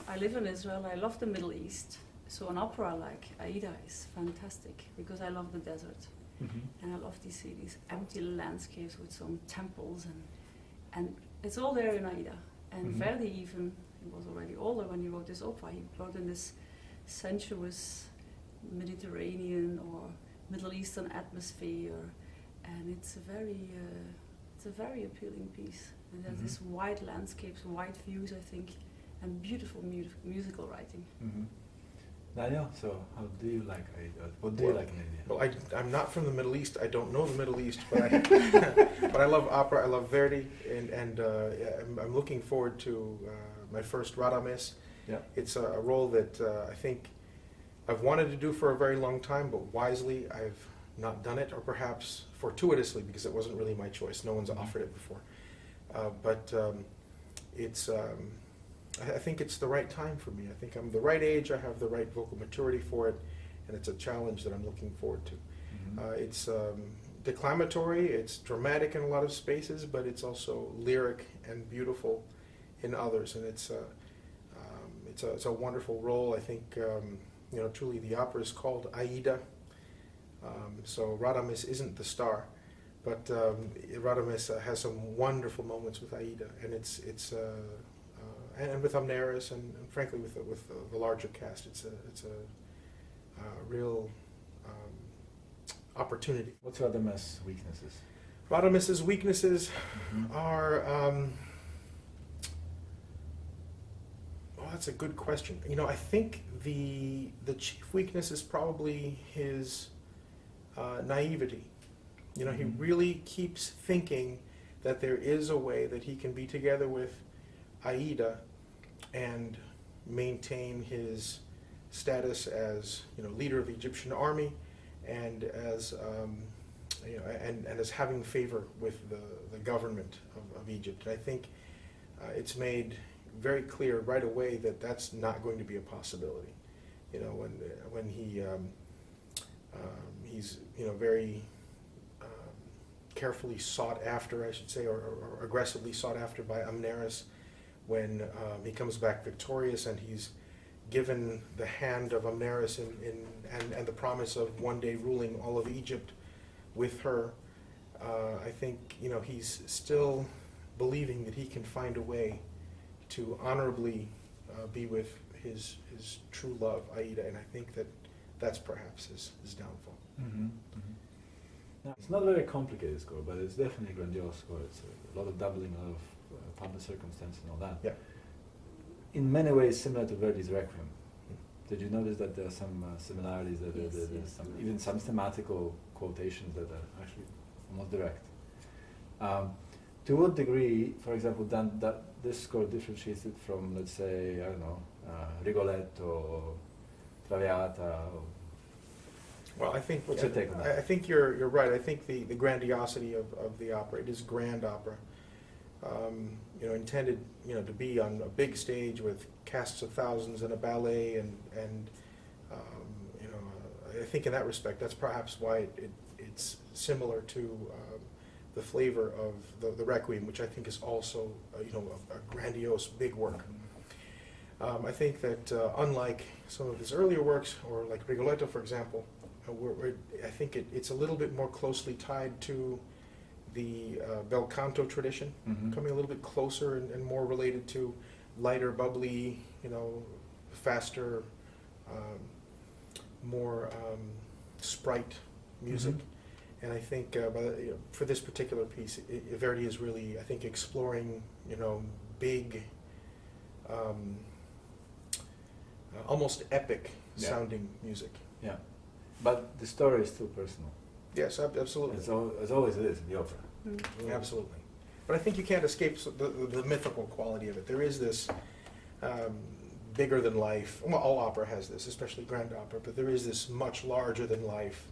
I live in Israel. I love the Middle East. So an opera like AIDA is fantastic because I love the desert. And I love to see these empty landscapes with some temples and it's all there in AIDA. And Verdi even, he was already older when he wrote this opera. He wrote in this sensuous Mediterranean or Middle Eastern atmosphere, and it's a very appealing piece. And there's this wide landscapes, wide views, I think, and beautiful musical writing. Daniel, so how do you like AIDA? What do you like in India? Well, I'm not from the Middle East. I don't know the Middle East, but but I love opera. I love Verdi, and I'm looking forward to my first Radames. Yeah. It's a role that I think I've wanted to do for a very long time, but wisely I've not done it, or perhaps fortuitously because it wasn't really my choice. No one's offered it before, but it's. I think it's the right time for me. I think I'm the right age, I have the right vocal maturity for it, and it's a challenge that I'm looking forward to. It's declamatory, it's dramatic in a lot of spaces, but it's also lyric and beautiful in others, and it's a wonderful role. I think, truly the opera is called AIDA, so Radames isn't the star, but Radames has some wonderful moments with AIDA, and it's and with Amneris, and frankly with the larger cast, it's a real opportunity. What's Radames' weaknesses? Radames's weaknesses are. Well, that's a good question. I think the chief weakness is probably his naivety. He really keeps thinking that there is a way that he can be together with AIDA and maintain his status as leader of the Egyptian army and as and as having favor with the government of Egypt. And I think it's made very clear right away that that's not going to be a possibility. When he's very carefully sought after, I should say, or aggressively sought after by Amneris, when he comes back victorious and he's given the hand of Amneris and the promise of one day ruling all of Egypt with her. I think he's still believing that he can find a way to honorably be with his true love, AIDA, and I think that's perhaps his downfall. Now, it's not a very complicated score, but it's definitely a grandiose score. It's a lot of doubling, a lot of pomp and circumstance and all that. Yeah. In many ways similar to Verdi's Requiem. Did you notice that there are some similarities, that there's even some thematical quotations that are actually almost direct? To what degree, for example, that this score differentiates it from, let's say, I don't know, Rigoletto or Traviata? Well, I think what's your take on that? I think you're right. I think the grandiosity of the opera, it is grand opera. Intended to be on a big stage with casts of thousands and a ballet, and I think in that respect that's perhaps why it's similar to the flavor of the Requiem, which I think is also a grandiose big work. I think that unlike some of his earlier works, or like Rigoletto, for example, I think it's a little bit more closely tied to the bel canto tradition, coming a little bit closer and more related to lighter, bubbly, faster, more sprite music. And I think for this particular piece, Verdi is really, I think, exploring, big, almost epic sounding music. Yeah, but the story is still personal. Yes, absolutely. As always it is in the opera. Absolutely. But I think you can't escape the mythical quality of it. There is this bigger than life, well, all opera has this, especially grand opera, but there is this much larger than life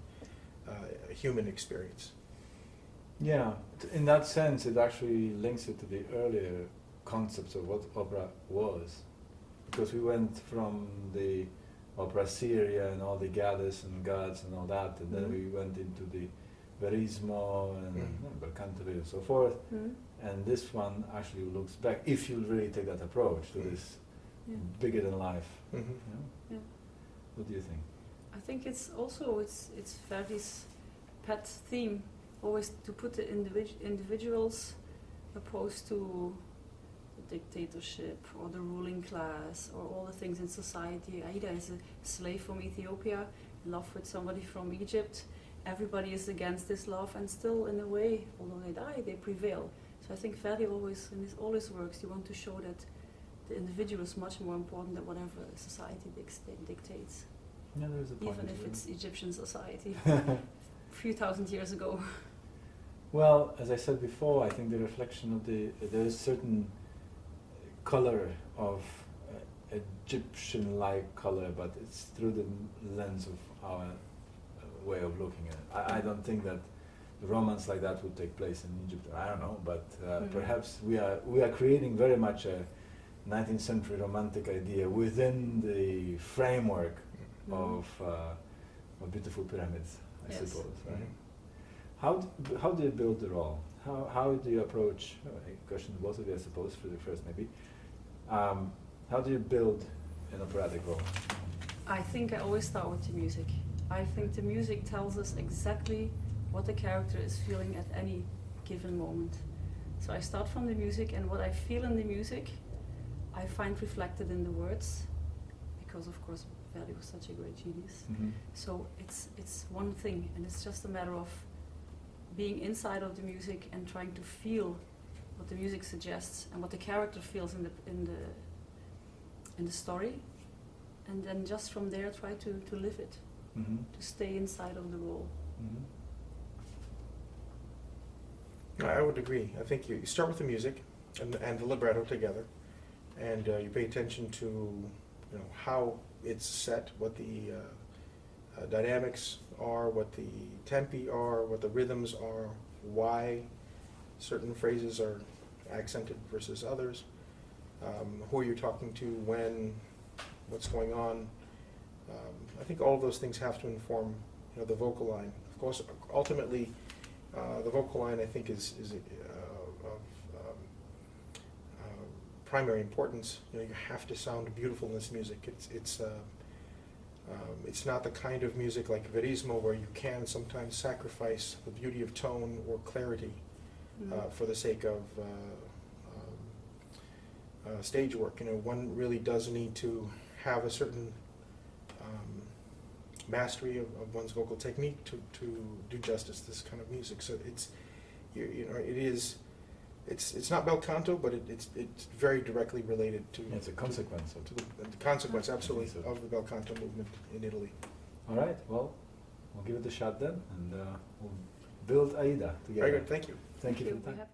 human experience. Yeah, in that sense it actually links it to the earlier concepts of what opera was, because we went from the opera seria and all the goddess and gods and all that, and then we went into the verismo and bel canto and so forth, and this one actually looks back, if you really take that approach, to this bigger than life. Mm-hmm. You know? Yeah. What do you think? I think it's also it's Verdi's pet theme, always to put the individuals opposed to the dictatorship or the ruling class or all the things in society. AIDA is a slave from Ethiopia, in love with somebody from Egypt. Everybody is against this love, and still, in a way, although they die, they prevail. So I think Verdi always, in all his works, you want to show that the individual is much more important than whatever society dictates. Yeah, there is a point. Even if it's Egyptian society, a few thousand years ago. Well, as I said before, I think the reflection of there is certain color of Egyptian-like color, but it's through the lens of our way of looking at it. I don't think that romance like that would take place in Egypt. I don't know, but perhaps we are creating very much a 19th century romantic idea within the framework of beautiful pyramids, I suppose. Right? How do you build the role? How do you approach? A question to both of you, I suppose, for the first maybe. How do you build an operatic role? I think I always start with the music. I think the music tells us exactly what the character is feeling at any given moment. So I start from the music, and what I feel in the music, I find reflected in the words, because of course Verdi was such a great genius. Mm-hmm. So it's one thing, and it's just a matter of being inside of the music and trying to feel what the music suggests and what the character feels in the story, and then just from there try to live it, to stay inside of the role. I would agree. I think you start with the music and the libretto together, and you pay attention to how it's set, what the dynamics are, what the tempi are, what the rhythms are, why certain phrases are accented versus others, who you're talking to, when, what's going on. I think all of those things have to inform the vocal line. Of course, ultimately, the vocal line, I think, is of primary importance. You have to sound beautiful in this music. It's not the kind of music like verismo where you can sometimes sacrifice the beauty of tone or clarity for the sake of stage work. One really does need to have a certain mastery of one's vocal technique to do justice to this kind of music. So it's not bel canto, but it's very directly related to. It's a consequence to the consequence, absolutely, of the bel canto movement in Italy. All right. Well, we'll give it a shot then, and we'll build AIDA together. Very good. Thank you. Thank you for the time.